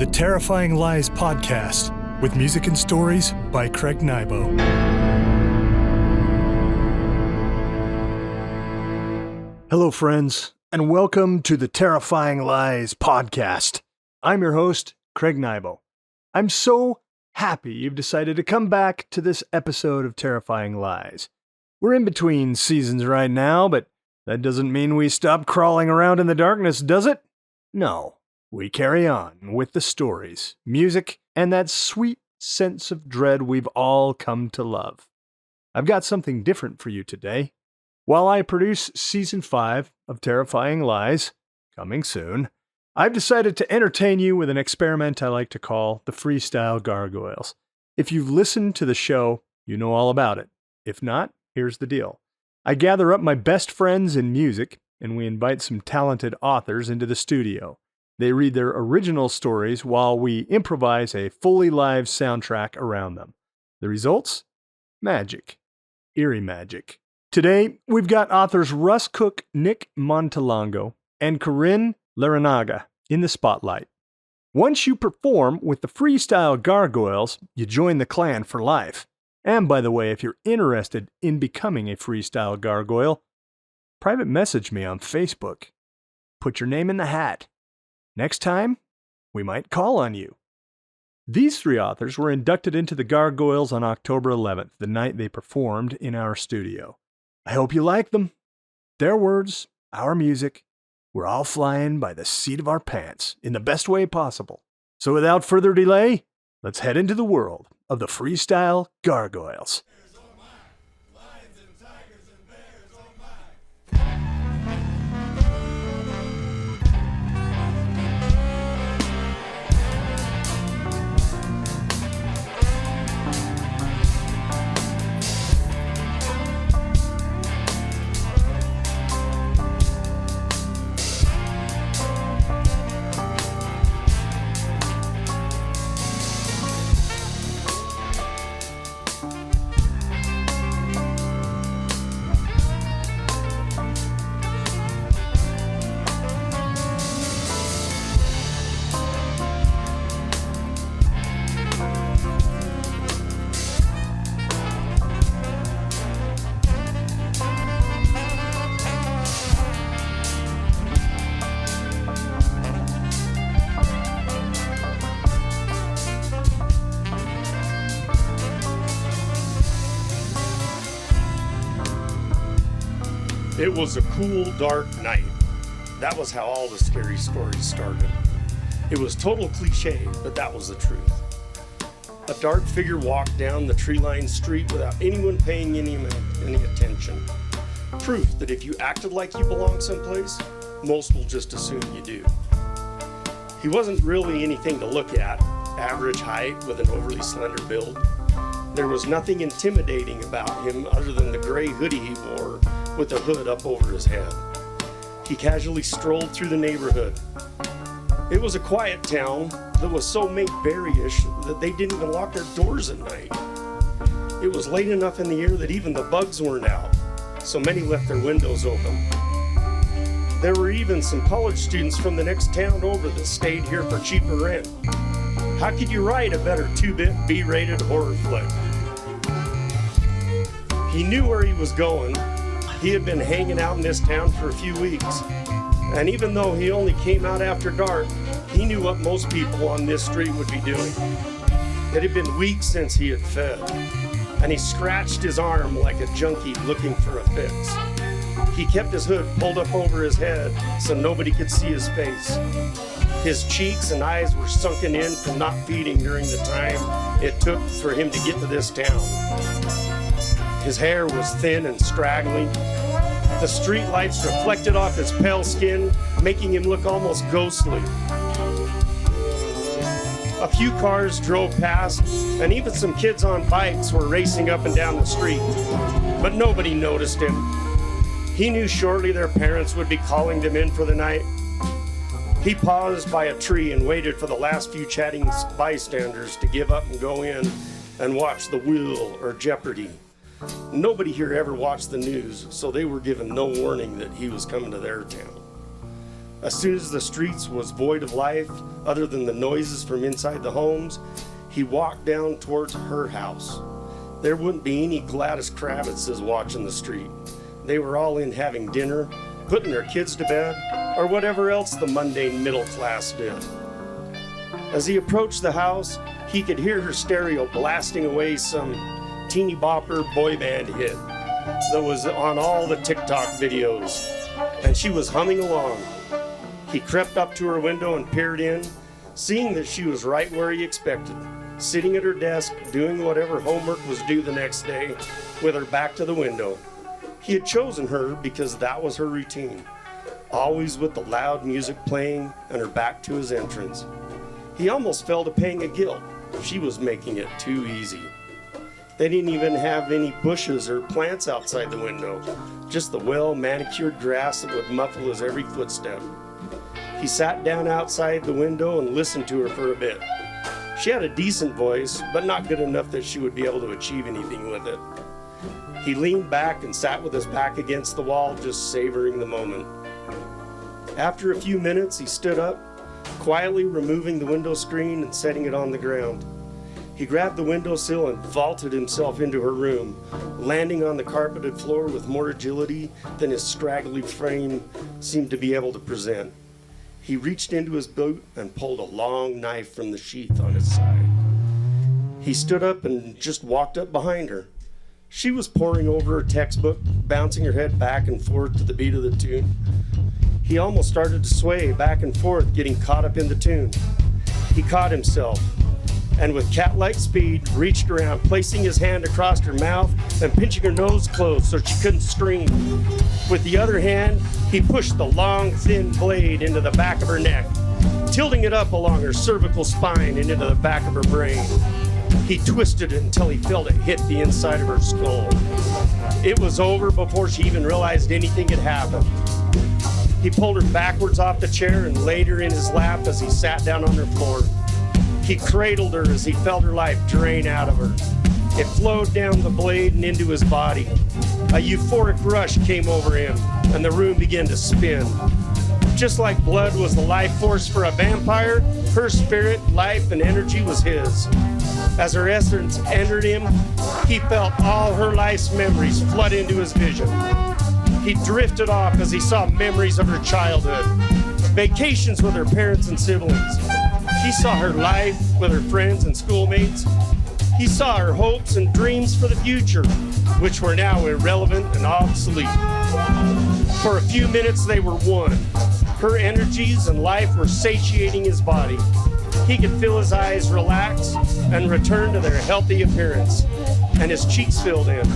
the Terrifying Lies podcast with music and stories by Craig Nybo. Hello, friends, and welcome to the Terrifying Lies podcast. I'm your host, Craig Nybo. I'm so happy you've decided to come back to this episode of Terrifying Lies. We're in between seasons right now, but that doesn't mean we stop crawling around in the darkness, does it? No. We carry on with the stories, music, and that sweet sense of dread we've all come to love. I've got something different for you today. While I produce Season 5 of Terrifying Lies, coming soon, I've decided to entertain you with an experiment I like to call the Freestyle Gargoyles. If you've listened to the show, you know all about it. If not, here's the deal. I gather up my best friends in music, and we invite some talented authors into the studio. They read their original stories while we improvise a fully live soundtrack around them. The results? Magic. Eerie magic. Today, we've got authors Russ Cook, Nick Montalongo, and Caryn Larrinaga in the spotlight. Once you perform with the Freestyle Gargoyles, you join the clan for life. And by the way, if you're interested in becoming a Freestyle Gargoyle, private message me on Facebook. Put your name in the hat. Next time, we might call on you. These three authors were inducted into the Gargoyles on October 11th, the night they performed in our studio. I hope you like them. Their words, our music, we're all flying by the seat of our pants in the best way possible. So without further delay, let's head into the world of the Freestyle Gargoyles. It was a cool, dark night. That was how all the scary stories started. It was total cliche, but that was the truth. A dark figure walked down the tree-lined street without anyone paying any attention. Proof that if you acted like you belonged someplace, most will just assume you do. He wasn't really anything to look at, average height with an overly slender build. There was nothing intimidating about him other than the gray hoodie he wore with the hood up over his head. He casually strolled through the neighborhood. It was a quiet town that was so Mayberry-ish that they didn't even lock their doors at night. It was late enough in the year that even the bugs weren't out, so many left their windows open. There were even some college students from the next town over that stayed here for cheaper rent. How could you write a better 2-bit B-rated horror flick? He knew where he was going. He had been hanging out in this town for a few weeks. And even though he only came out after dark, he knew what most people on this street would be doing. It had been weeks since he had fed, and he scratched his arm like a junkie looking for a fix. He kept his hood pulled up over his head so nobody could see his face. His cheeks and eyes were sunken in from not feeding during the time it took for him to get to this town. His hair was thin and straggly. The street lights reflected off his pale skin, making him look almost ghostly. A few cars drove past, and even some kids on bikes were racing up and down the street. But nobody noticed him. He knew shortly their parents would be calling them in for the night. He paused by a tree and waited for the last few chatting bystanders to give up and go in and watch The Wheel or Jeopardy. Nobody here ever watched the news, so they were given no warning that he was coming to their town. As soon as the streets was void of life, other than the noises from inside the homes, he walked down towards her house. There wouldn't be any Gladys Kravitzes watching the street. They were all in having dinner, putting their kids to bed, or whatever else the mundane middle class did. As he approached the house, he could hear her stereo blasting away some teeny bopper boy band hit that was on all the TikTok videos, and she was humming along. He crept up to her window and peered in, seeing that she was right where he expected, sitting at her desk doing whatever homework was due the next day, with her back to the window. He had chosen her because that was her routine, always with the loud music playing and her back to his entrance. He almost fell to paying a guilt. She was making it too easy. They didn't even have any bushes or plants outside the window, just the well-manicured grass that would muffle his every footstep. He sat down outside the window and listened to her for a bit. She had a decent voice, but not good enough that she would be able to achieve anything with it. He leaned back and sat with his back against the wall, just savoring the moment. After a few minutes, he stood up, quietly removing the window screen and setting it on the ground. He grabbed the windowsill and vaulted himself into her room, landing on the carpeted floor with more agility than his scraggly frame seemed to be able to present. He reached into his boot and pulled a long knife from the sheath on his side. He stood up and just walked up behind her. She was poring over her textbook, bouncing her head back and forth to the beat of the tune. He almost started to sway back and forth, getting caught up in the tune. He caught himself, and with cat-like speed, reached around, placing his hand across her mouth and pinching her nose closed so she couldn't scream. With the other hand, he pushed the long, thin blade into the back of her neck, tilting it up along her cervical spine and into the back of her brain. He twisted it until he felt it hit the inside of her skull. It was over before she even realized anything had happened. He pulled her backwards off the chair and laid her in his lap as he sat down on her floor. He cradled her as he felt her life drain out of her. It flowed down the blade and into his body. A euphoric rush came over him, and the room began to spin. Just like blood was the life force for a vampire, her spirit, life, and energy was his. As her essence entered him, he felt all her life's memories flood into his vision. He drifted off as he saw memories of her childhood, vacations with her parents and siblings. He saw her life with her friends and schoolmates. He saw her hopes and dreams for the future, which were now irrelevant and obsolete. For a few minutes they were one. Her energies and life were satiating his body. He could feel his eyes relax and return to their healthy appearance, and his cheeks filled in.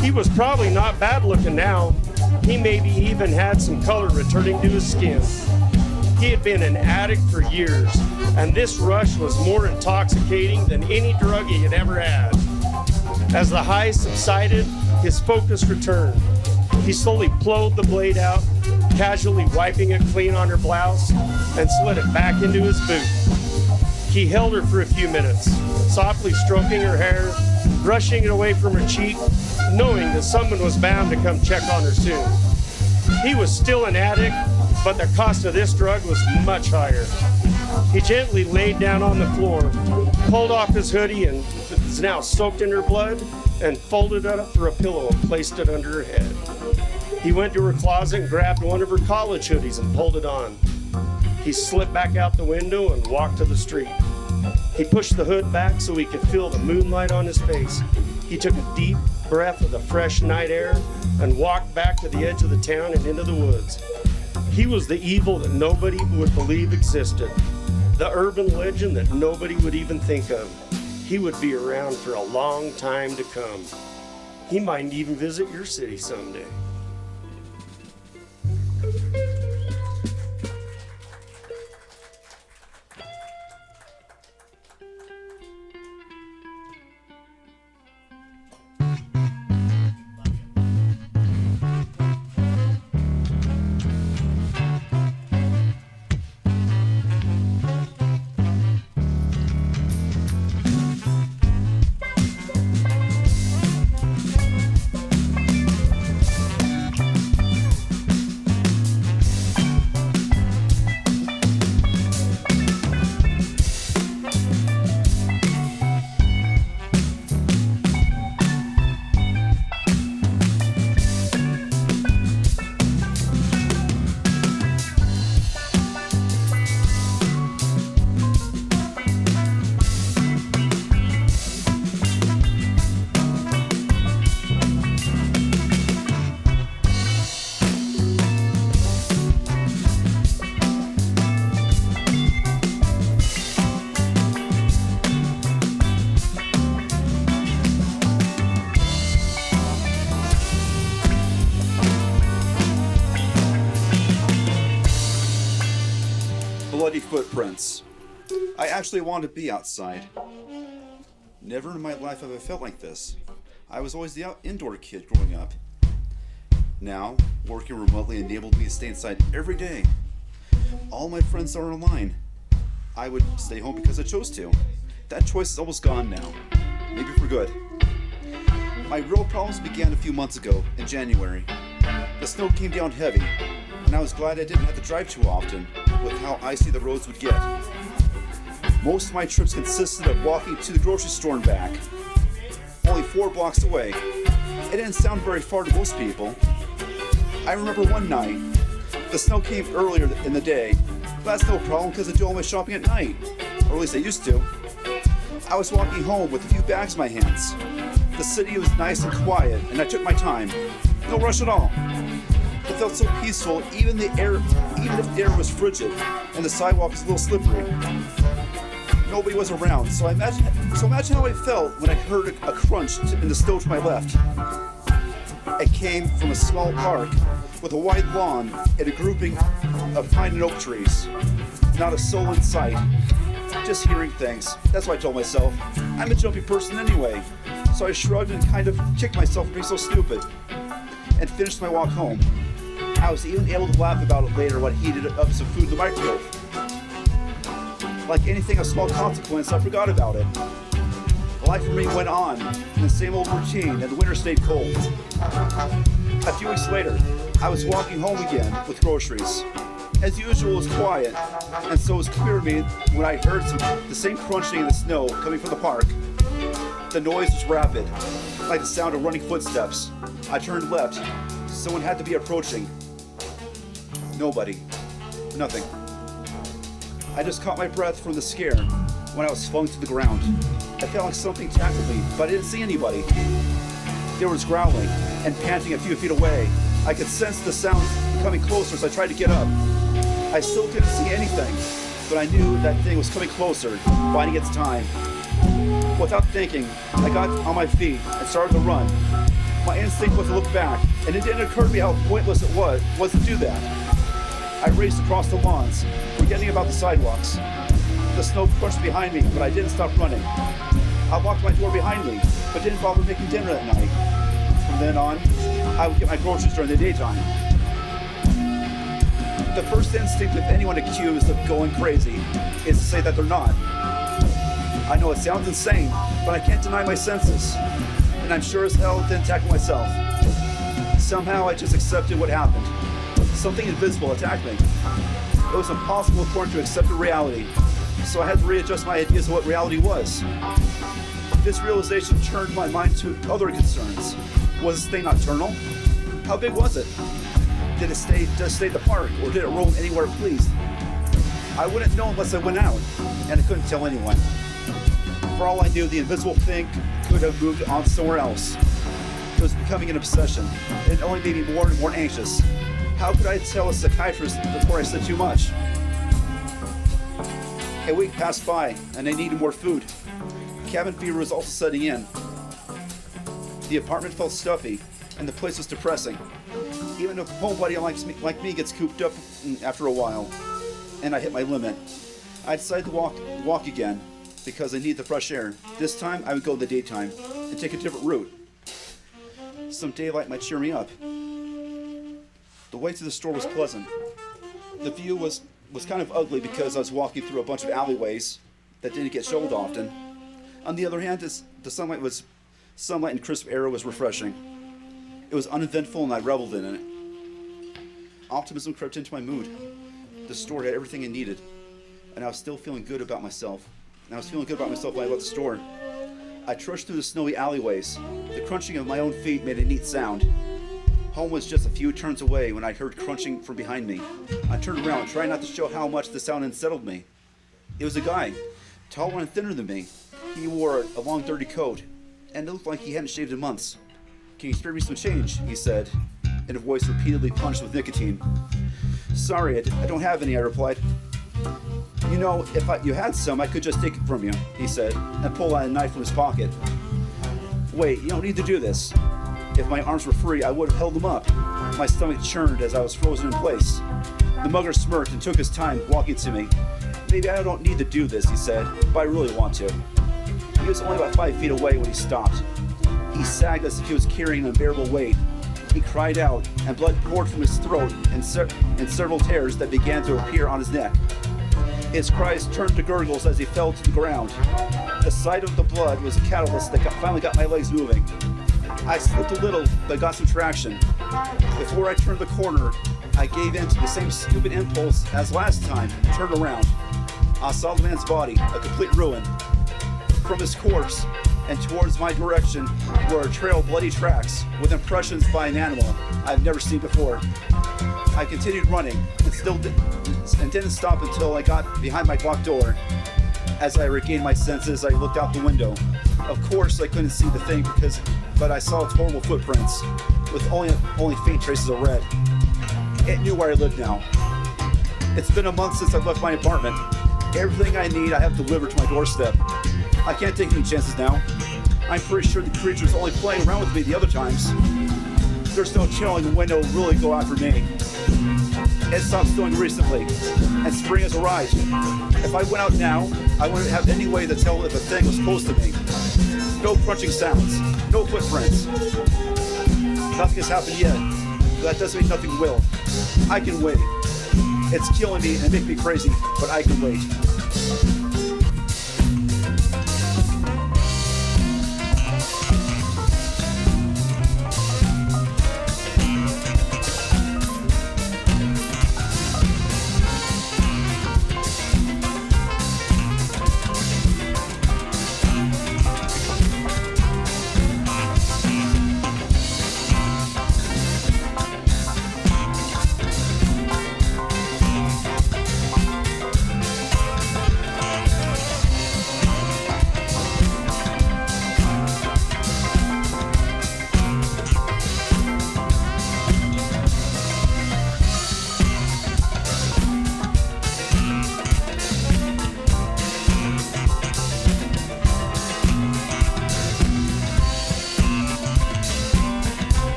He was probably not bad looking now. He maybe even had some color returning to his skin. He had been an addict for years, and this rush was more intoxicating than any drug he had ever had. As the high subsided, his focus returned. He slowly plowed the blade out, casually wiping it clean on her blouse, and slid it back into his boot. He held her for a few minutes, softly stroking her hair, brushing it away from her cheek, knowing that someone was bound to come check on her soon. He was still an addict, but the cost of this drug was much higher. He gently laid down on the floor, pulled off his hoodie and is now soaked in her blood, and folded it up for a pillow and placed it under her head. He went to her closet and grabbed one of her college hoodies and pulled it on. He slipped back out the window and walked to the street. He pushed the hood back so he could feel the moonlight on his face. He took a deep breath of the fresh night air and walked back to the edge of the town and into the woods. He was the evil that nobody would believe existed, the urban legend that nobody would even think of. He would be around for a long time to come. He might even visit your city someday. bloody footprints. I actually wanted to be outside. Never in my life have I felt like this. I was always the indoor kid growing up. Now, working remotely enabled me to stay inside every day. All my friends are online. I would stay home because I chose to. That choice is almost gone now. Maybe for good. My real problems began a few months ago, in January. The snow came down heavy, and I was glad I didn't have to drive too often, with how icy the roads would get. Most of my trips consisted of walking to the grocery store and back, only 4 blocks away. It didn't sound very far to most people. I remember one night, the snow came earlier in the day, but that's no problem because I do all my shopping at night, or at least I used to. I was walking home with a few bags in my hands. The city was nice and quiet, and I took my time. No rush at all. It felt so peaceful, even if the air was frigid and the sidewalk was a little slippery. Nobody was around, so imagine how I felt when I heard a crunch in the snow to my left. It came from a small park with a wide lawn and a grouping of pine and oak trees. Not a soul in sight. Just hearing things. That's what I told myself. I'm a jumpy person anyway. So I shrugged and kind of kicked myself for being so stupid. And finished my walk home. I was even able to laugh about it later when I heated up some food in the microwave. Like anything of small consequence, I forgot about it. Life for me went on in the same old routine, and the winter stayed cold. A few weeks later, I was walking home again with groceries. As usual, it was quiet, and so it was clear to me when I heard the same crunching in the snow coming from the park. The noise was rapid, like the sound of running footsteps. I turned left. Someone had to be approaching. Nobody. Nothing. I just caught my breath from the scare when I was flung to the ground. I felt like something tackled me, but I didn't see anybody. There was growling and panting a few feet away. I could sense the sounds coming closer as I tried to get up. I still couldn't see anything, but I knew that thing was coming closer, biding its time. Without thinking, I got on my feet and started to run. My instinct was to look back, and it didn't occur to me how pointless it was to do that. I raced across the lawns, forgetting about the sidewalks. The snow crushed behind me, but I didn't stop running. I locked my door behind me, but didn't bother making dinner at night. From then on, I would get my groceries during the daytime. The first instinct of anyone accused of going crazy is to say that they're not. I know it sounds insane, but I can't deny my senses. And I'm sure as hell didn't tackle myself. Somehow I just accepted what happened. Something invisible attacked me. It was impossible for it to accept a reality, so I had to readjust my ideas of what reality was. This realization turned my mind to other concerns. Was this thing nocturnal? How big was it? Did it stay at the park, or did it roam anywhere it pleased? I wouldn't know unless I went out, and I couldn't tell anyone. For all I knew, the invisible thing could have moved on somewhere else. It was becoming an obsession, and it only made me more and more anxious. How could I tell a psychiatrist before I said too much? A week passed by, and I needed more food. Cabin fever was also setting in. The apartment felt stuffy, and the place was depressing. Even a homebody like me gets cooped up after a while, and I hit my limit. I decided to walk again, because I need the fresh air. This time, I would go in the daytime, and take a different route. Some daylight might cheer me up. The way to the store was pleasant. The view was kind of ugly because I was walking through a bunch of alleyways that didn't get shoveled often. On the other hand, the sunlight and crisp air was refreshing. It was uneventful and I reveled in it. Optimism crept into my mood. The store had everything I needed, and I was still feeling good about myself. And I was feeling good about myself when I left the store. I trudged through the snowy alleyways. The crunching of my own feet made a neat sound. Home was just a few turns away when I heard crunching from behind me. I turned around, trying not to show how much the sound unsettled me. It was a guy, taller and thinner than me. He wore a long dirty coat, and it looked like he hadn't shaved in months. "Can you spare me some change?" he said, in a voice repeatedly punched with nicotine. "Sorry, I don't have any," I replied. "You know, if you had some, I could just take it from you," he said, and pulled out a knife from his pocket. "Wait, you don't need to do this. If my arms were free, I would have held them up." My stomach churned as I was frozen in place. The mugger smirked and took his time walking to me. Maybe I don't need to do this, he said, but I really want to. He was only about 5 feet away when he stopped. He sagged as if he was carrying an unbearable weight. He cried out, and blood poured from his throat in several tears that began to appear on his neck. His cries turned to gurgles as he fell to the ground. The sight of the blood was a catalyst that finally got my legs moving. I slipped a little, but got some traction. Before I turned the corner, I gave in to the same stupid impulse as last time and turned around. I saw the man's body, a complete ruin. From his corpse and towards my direction were a trail of bloody tracks with impressions by an animal I've never seen before. I continued running and didn't stop until I got behind my locked door. As I regained my senses, I looked out the window. Of course, I couldn't see the thing but I saw its horrible footprints with only faint traces of red. It knew where I lived now. It's been a month since I left my apartment. Everything I need I have delivered to my doorstep. I can't take any chances now. I'm pretty sure the creature's only playing around with me the other times. There's no chilling when it'll really go after me. It stopped snowing recently, and spring has arrived. If I went out now, I wouldn't have any way to tell if a thing was close to me. No crunching sounds, no footprints. Nothing has happened yet, but that doesn't mean nothing will. I can wait. It's killing me and making me crazy, but I can wait.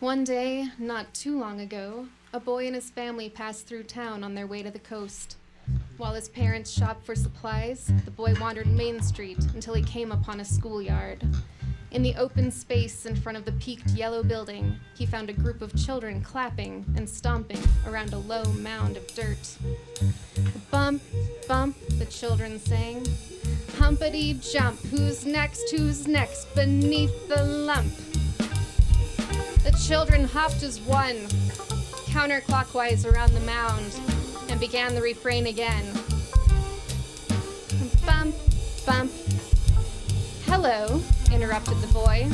One day, not too long ago, a boy and his family passed through town on their way to the coast. While his parents shopped for supplies, the boy wandered Main Street until he came upon a schoolyard. In the open space in front of the peaked yellow building, he found a group of children clapping and stomping around a low mound of dirt. Bump, bump, the children sang. Humpity jump, who's next, beneath the lump? The children hopped as one, counterclockwise around the mound, and began the refrain again. Bump, bump. Hello, interrupted the boy.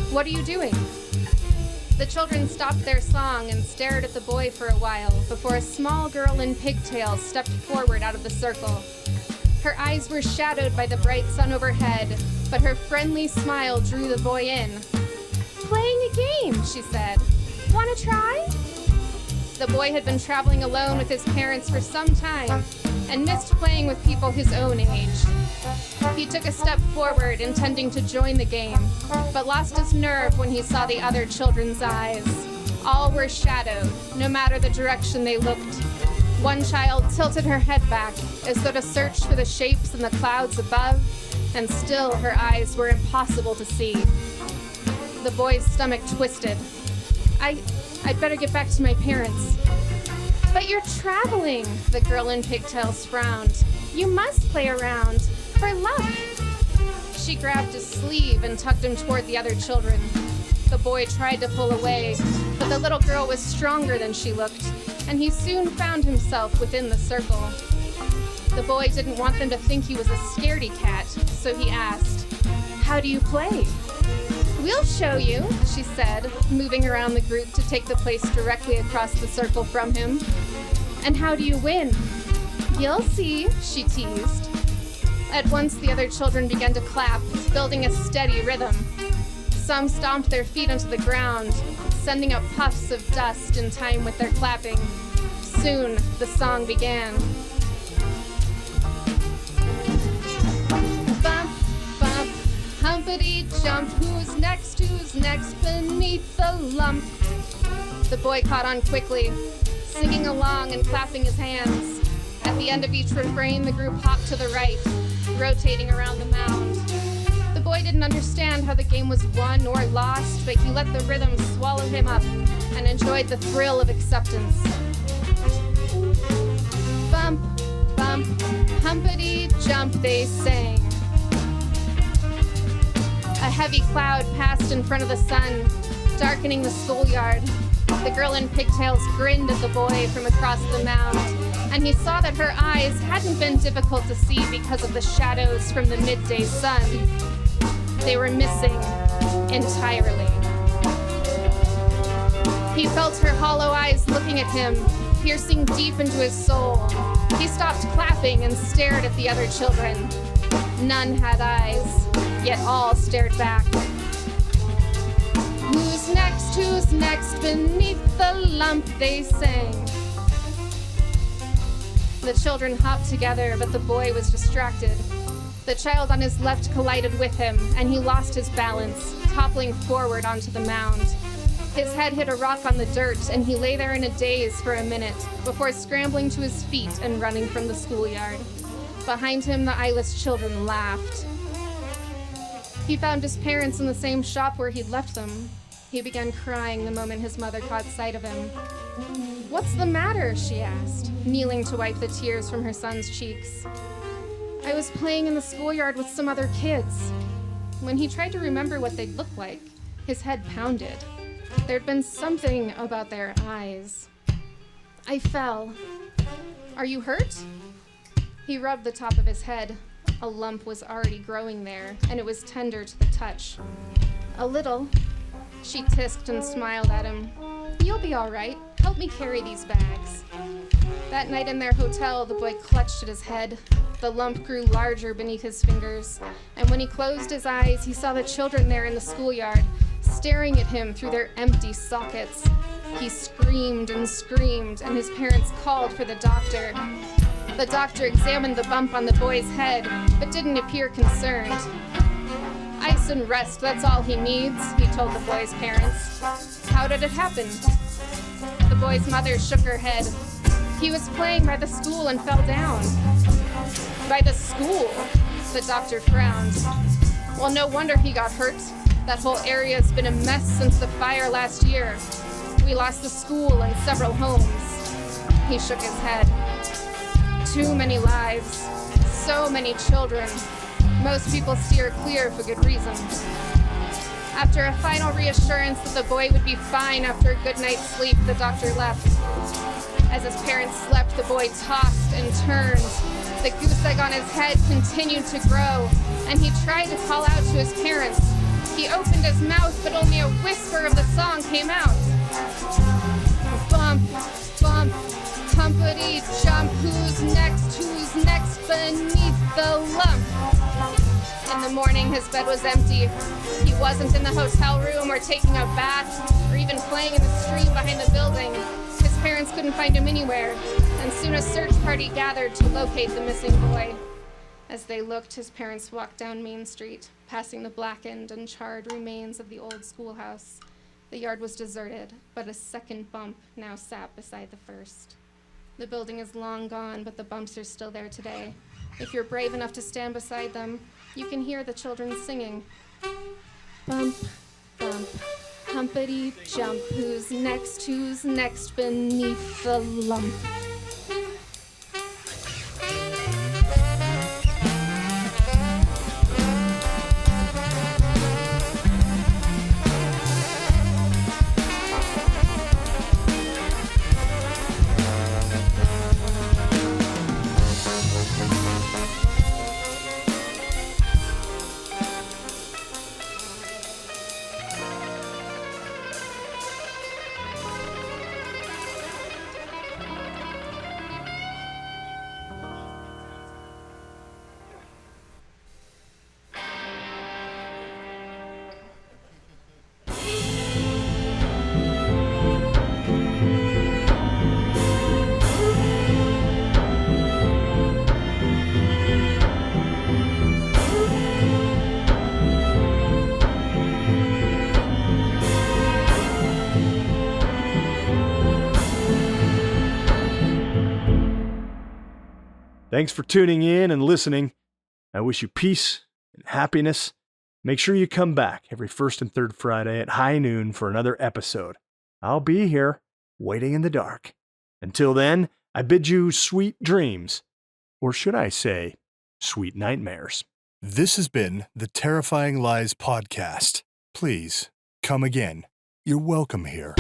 What are you doing? The children stopped their song and stared at the boy for a while before a small girl in pigtails stepped forward out of the circle. Her eyes were shadowed by the bright sun overhead, but her friendly smile drew the boy in. Playing a game, she said. Want to try? The boy had been traveling alone with his parents for some time and missed playing with people his own age. He took a step forward, intending to join the game, but lost his nerve when he saw the other children's eyes. All were shadowed, no matter the direction they looked. One child tilted her head back, as though to search for the shapes in the clouds above, and still her eyes were impossible to see. The boy's stomach twisted. I'd better get back to my parents. But you're traveling, the girl in pigtails frowned. You must play around, for luck. She grabbed his sleeve and tugged him toward the other children. The boy tried to pull away, but the little girl was stronger than she looked, and he soon found himself within the circle. The boy didn't want them to think he was a scaredy cat, so he asked, "How do you play?" "We'll show you," she said, moving around the group to take the place directly across the circle from him. "And how do you win?" "You'll see," she teased. At once the other children began to clap, building a steady rhythm. Some stomped their feet onto the ground, sending up puffs of dust in time with their clapping. Soon, the song began. Bump, bump, humpity jump, who's next beneath the lump? The boy caught on quickly, singing along and clapping his hands. At the end of each refrain, the group hopped to the right, rotating around the mound. The boy didn't understand how the game was won or lost, but he let the rhythm swallow him up and enjoyed the thrill of acceptance. Bump, bump, humpity jump, they sang. A heavy cloud passed in front of the sun, darkening the schoolyard. The girl in pigtails grinned at the boy from across the mound, and he saw that her eyes hadn't been difficult to see because of the shadows from the midday sun. They were missing entirely. He felt her hollow eyes looking at him, piercing deep into his soul. He stopped clapping and stared at the other children. None had eyes, yet all stared back. Who's next beneath the lump, they sang. The children hopped together, but the boy was distracted. The child on his left collided with him, and he lost his balance, toppling forward onto the mound. His head hit a rock on the dirt, and he lay there in a daze for a minute, before scrambling to his feet and running from the schoolyard. Behind him, the eyeless children laughed. He found his parents in the same shop where he'd left them. He began crying the moment his mother caught sight of him. "What's the matter?" she asked, kneeling to wipe the tears from her son's cheeks. "I was playing in the schoolyard with some other kids." When he tried to remember what they'd look like, his head pounded. There'd been something about their eyes. "I fell. Are you hurt?" He rubbed the top of his head. A lump was already growing there, and it was tender to the touch. "A little." She tisked and smiled at him. "You'll be all right. Help me carry these bags." That night in their hotel, the boy clutched at his head. The lump grew larger beneath his fingers, and when he closed his eyes, he saw the children there in the schoolyard, staring at him through their empty sockets. He screamed, and his parents called for the doctor. The doctor examined the bump on the boy's head, but didn't appear concerned. "Ice and rest, that's all he needs," he told the boy's parents. "How did it happen?" The boy's mother shook her head. "He was playing by the school and fell down." "By the school?" The doctor frowned. "Well, no wonder he got hurt. That whole area's been a mess since the fire last year. We lost the school and several homes." He shook his head. "Too many lives. So many children. Most people steer clear for good reason." After a final reassurance that the boy would be fine after a good night's sleep, the doctor left. As his parents slept, the boy tossed and turned. The goose egg on his head continued to grow, and he tried to call out to his parents. He opened his mouth, but only a whisper of the song came out. Bump, bump, humpity jump, who's next beneath the lump? In the morning, his bed was empty. He wasn't in the hotel room or taking a bath or even playing in the stream behind the building. His parents couldn't find him anywhere, and soon a search party gathered to locate the missing boy. As they looked, his parents walked down Main Street, passing the blackened and charred remains of the old schoolhouse. The yard was deserted, but a second bump now sat beside the first. The building is long gone, but the bumps are still there today. If you're brave enough to stand beside them, you can hear the children singing. Bump, bump, humpity jump, who's next beneath the lump? Thanks for tuning in and listening. I wish you peace and happiness. Make sure you come back every first and third Friday at high noon for another episode. I'll be here, waiting in the dark. Until then, I bid you sweet dreams. Or should I say, sweet nightmares. This has been the Terrifying Lies Podcast. Please, come again. You're welcome here.